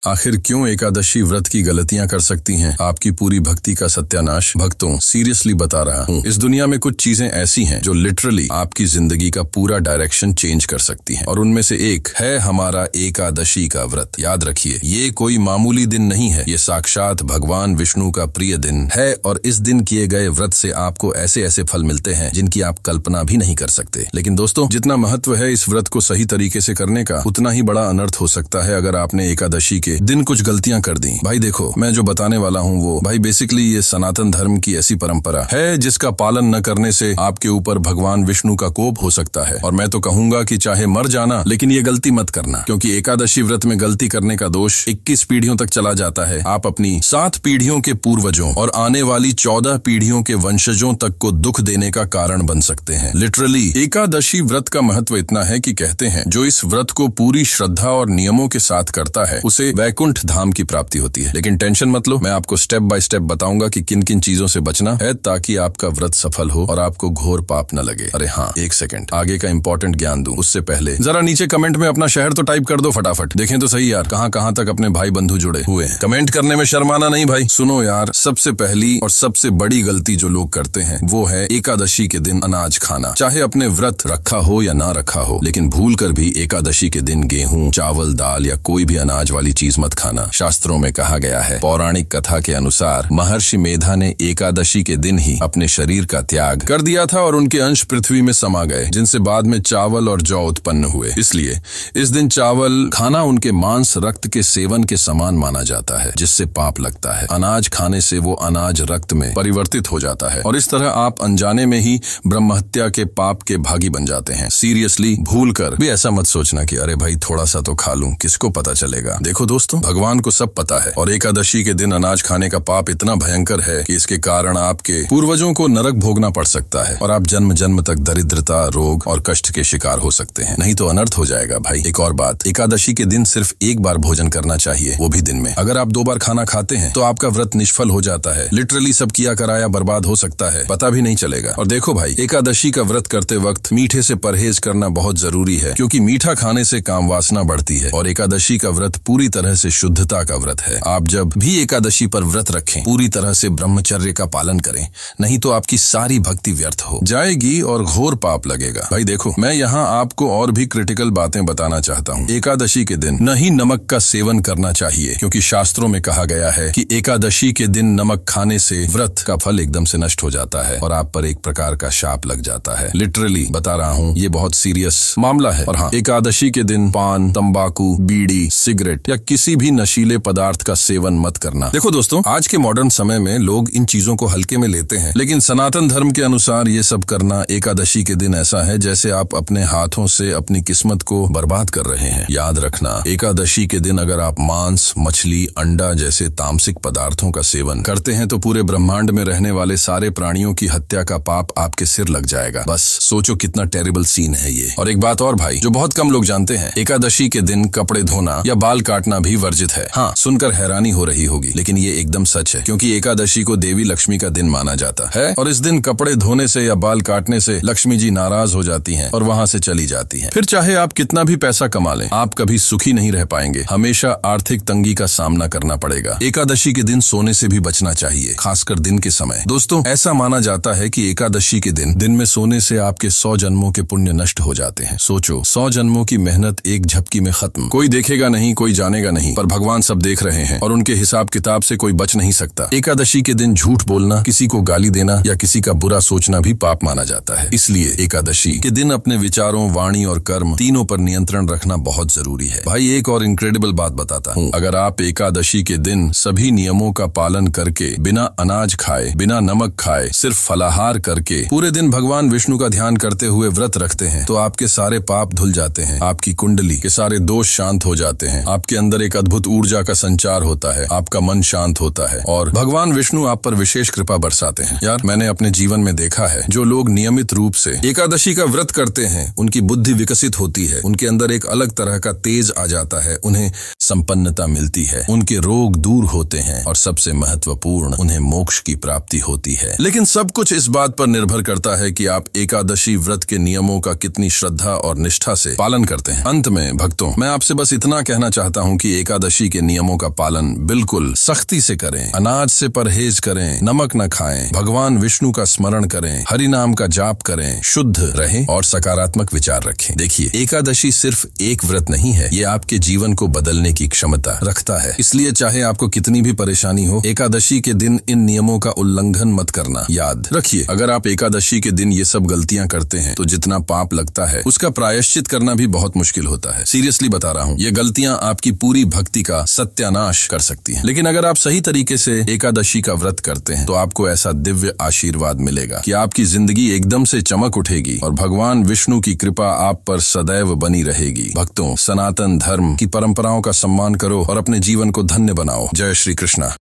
आखिर क्यों एकादशी व्रत की गलतियां कर सकती हैं आपकी पूरी भक्ति का सत्यानाश। भक्तों, सीरियसली बता रहा हूँ, इस दुनिया में कुछ चीजें ऐसी हैं जो लिटरली आपकी जिंदगी का पूरा डायरेक्शन चेंज कर सकती हैं, और उनमें से एक है हमारा एकादशी का व्रत। याद रखिए, ये कोई मामूली दिन नहीं है, ये साक्षात भगवान विष्णु का प्रिय दिन है, और इस दिन किए गए व्रत से आपको ऐसे ऐसे फल मिलते हैं जिनकी आप कल्पना भी नहीं कर सकते। लेकिन दोस्तों, जितना महत्व है इस व्रत को सही तरीके से करने का, उतना ही बड़ा अनर्थ हो सकता है अगर आपने एकादशी दिन कुछ गलतियां कर दी। भाई देखो, मैं जो बताने वाला हूँ वो भाई बेसिकली ये सनातन धर्म की ऐसी परंपरा है जिसका पालन न करने से आपके ऊपर भगवान विष्णु का कोप हो सकता है। और मैं तो कहूंगा कि चाहे मर जाना, लेकिन ये गलती मत करना, क्योंकि एकादशी व्रत में गलती करने का दोष 21 पीढ़ियों तक चला जाता है। आप अपनी 7 पीढ़ियों के पूर्वजों और आने वाली 14 पीढ़ियों के वंशजों तक को दुख देने का कारण बन सकते हैं। लिटरली एकादशी व्रत का महत्व इतना है कि कहते हैं जो इस व्रत को पूरी श्रद्धा और नियमों के साथ करता है उसे वैकुंठ धाम की प्राप्ति होती है। लेकिन टेंशन मत लो, मैं आपको स्टेप बाय स्टेप बताऊंगा कि किन किन चीजों से बचना है ताकि आपका व्रत सफल हो और आपको घोर पाप न लगे। अरे हाँ, एक सेकंड, आगे का इंपॉर्टेंट ज्ञान दूं उससे पहले जरा नीचे कमेंट में अपना शहर तो टाइप कर दो फटाफट। देखें तो सही यार, कहां कहां तक अपने भाई बंधु जुड़े हुए हैं। कमेंट करने में शर्माना नहीं भाई। सुनो यार, सबसे पहली और सबसे बड़ी गलती जो लोग करते हैं वो है एकादशी के दिन अनाज खाना। चाहे अपने व्रत रखा हो या ना रखा हो, लेकिन भूल कर भी एकादशी के दिन गेहूं, चावल, दाल या कोई भी अनाज वाली चीज मत खाना। शास्त्रों में कहा गया है, पौराणिक कथा के अनुसार महर्षि मेधा ने एकादशी के दिन ही अपने शरीर का त्याग कर दिया था और उनके अंश पृथ्वी में समा गए, जिनसे बाद में चावल और जौ उत्पन्न हुए। इसलिए इस दिन चावल खाना उनके मांस रक्त के सेवन के समान माना जाता है, जिससे पाप लगता है। अनाज खाने से वो अनाज रक्त में परिवर्तित हो जाता है और इस तरह आप अनजाने में ही ब्रह्महत्या के पाप के भागी बन जाते हैं। सीरियसली भूल कर भी ऐसा मत सोचना कि अरे भाई थोड़ा सा तो खा लूं, किसको पता चलेगा। देखो दोस्तों, भगवान को सब पता है, और एकादशी के दिन अनाज खाने का पाप इतना भयंकर है कि इसके कारण आपके पूर्वजों को नरक भोगना पड़ सकता है और आप जन्म जन्म तक दरिद्रता, रोग और कष्ट के शिकार हो सकते हैं। नहीं तो अनर्थ हो जाएगा भाई। एक और बात, एकादशी के दिन सिर्फ एक बार भोजन करना चाहिए, वो भी दिन में। अगर आप 2 बार खाना खाते हैं तो आपका व्रत निष्फल हो जाता है। लिटरली सब किया कराया बर्बाद हो सकता है, पता भी नहीं चलेगा। और देखो भाई, एकादशी का व्रत करते वक्त मीठे से परहेज करना बहुत जरूरी है, क्योंकि मीठा खाने से काम वासना बढ़ती है और एकादशी का व्रत पूरी तरह से शुद्धता का व्रत है। आप जब भी एकादशी पर व्रत रखें, पूरी तरह से ब्रह्मचर्य का पालन करें, नहीं तो आपकी सारी भक्ति व्यर्थ हो जाएगी और घोर पाप लगेगा। भाई देखो, मैं यहाँ आपको और भी क्रिटिकल बातें बताना चाहता हूँ। एकादशी के दिन न ही नमक का सेवन करना चाहिए, क्योंकि शास्त्रों में कहा गया है कि एकादशी के दिन नमक खाने से व्रत का फल एकदम से नष्ट हो जाता है और आप पर एक प्रकार का शाप लग जाता है। लिटरली बता रहा हूँ, ये बहुत सीरियस मामला है। और हाँ, एकादशी के दिन पान, तंबाकू, बीड़ी, सिगरेट या किसी भी नशीले पदार्थ का सेवन मत करना। देखो दोस्तों, आज के मॉडर्न समय में लोग इन चीजों को हल्के में लेते हैं, लेकिन सनातन धर्म के अनुसार ये सब करना एकादशी के दिन ऐसा है जैसे आप अपने हाथों से अपनी किस्मत को बर्बाद कर रहे हैं। याद रखना, एकादशी के दिन अगर आप मांस, मछली, अंडा जैसे तामसिक पदार्थों का सेवन करते हैं तो पूरे ब्रह्मांड में रहने वाले सारे प्राणियों की हत्या का पाप आपके सिर लग जाएगा। बस सोचो कितना टेरिबल सीन है ये। और एक बात और भाई, जो बहुत कम लोग जानते हैं, एकादशी के दिन कपड़े धोना या बाल काटना भी वर्जित है। हाँ, सुनकर हैरानी हो रही होगी, लेकिन ये एकदम सच है, क्योंकि एकादशी को देवी लक्ष्मी का दिन माना जाता है और इस दिन कपड़े धोने से या बाल काटने से लक्ष्मी जी नाराज हो जाती हैं और वहाँ से चली जाती हैं। फिर चाहे आप कितना भी पैसा कमा लें, आप कभी सुखी नहीं रह पाएंगे। हमेशा आर्थिक तंगी का सामना करना पड़ेगा। एकादशी के दिन सोने से भी बचना चाहिए, खासकर दिन के समय। दोस्तों, ऐसा माना जाता है कि एकादशी के दिन में सोने से आपके 100 जन्मों के पुण्य नष्ट हो जाते हैं। सोचो, 100 जन्मों की मेहनत एक झपकी में खत्म। कोई देखेगा नहीं, कोई जानेगा नहीं, पर भगवान सब देख रहे हैं और उनके हिसाब किताब से कोई बच नहीं सकता। एकादशी के दिन झूठ बोलना, किसी को गाली देना या किसी का बुरा सोचना भी पाप माना जाता है। इसलिए एकादशी के दिन अपने विचारों, वाणी और कर्म तीनों पर नियंत्रण रखना बहुत जरूरी है। भाई एक और इनक्रेडिबल बात बताता हूँ, अगर आप एकादशी के दिन सभी नियमों का पालन करके बिना अनाज खाए, बिना नमक खाए, सिर्फ फलाहार करके पूरे दिन भगवान विष्णु का ध्यान करते हुए व्रत रखते हैं तो आपके सारे पाप धुल जाते हैं, आपकी कुंडली के सारे दोष शांत हो जाते हैं, आपके अंदर एक अद्भुत ऊर्जा का संचार होता है, आपका मन शांत होता है और भगवान विष्णु आप पर विशेष कृपा बरसाते हैं। यार, मैंने अपने जीवन में देखा है, जो लोग नियमित रूप से एकादशी का व्रत करते हैं उनकी बुद्धि विकसित होती है, उनके अंदर एक अलग तरह का तेज आ जाता है, उन्हें संपन्नता मिलती है, उनके रोग दूर होते हैं और सबसे महत्वपूर्ण, उन्हें मोक्ष की प्राप्ति होती है। लेकिन सब कुछ इस बात पर निर्भर करता है कि आप एकादशी व्रत के नियमों का कितनी श्रद्धा और निष्ठा से पालन करते हैं। अंत में भक्तों, मैं आपसे बस इतना कहना चाहता हूँ कि की एकादशी के नियमों का पालन बिल्कुल सख्ती से करें, अनाज से परहेज करें, नमक न खाएं, भगवान विष्णु का स्मरण करें, हरि नाम का जाप करें, शुद्ध रहें और सकारात्मक विचार रखें। देखिए, एकादशी सिर्फ एक व्रत नहीं है, ये आपके जीवन को बदलने की क्षमता रखता है। इसलिए चाहे आपको कितनी भी परेशानी हो, एकादशी के दिन इन नियमों का उल्लंघन मत करना। याद रखिए, अगर आप एकादशी के दिन ये सब गलतियां करते हैं तो जितना पाप लगता है उसका प्रायश्चित करना भी बहुत मुश्किल होता है। सीरियसली बता रहा हूँ, ये गलतियां आपकी पूरी भक्ति का सत्यानाश कर सकती हैं। लेकिन अगर आप सही तरीके से एकादशी का व्रत करते हैं तो आपको ऐसा दिव्य आशीर्वाद मिलेगा कि आपकी जिंदगी एकदम से चमक उठेगी और भगवान विष्णु की कृपा आप पर सदैव बनी रहेगी। भक्तों, सनातन धर्म की परंपराओं का सम्मान करो और अपने जीवन को धन्य बनाओ। जय श्री कृष्णा।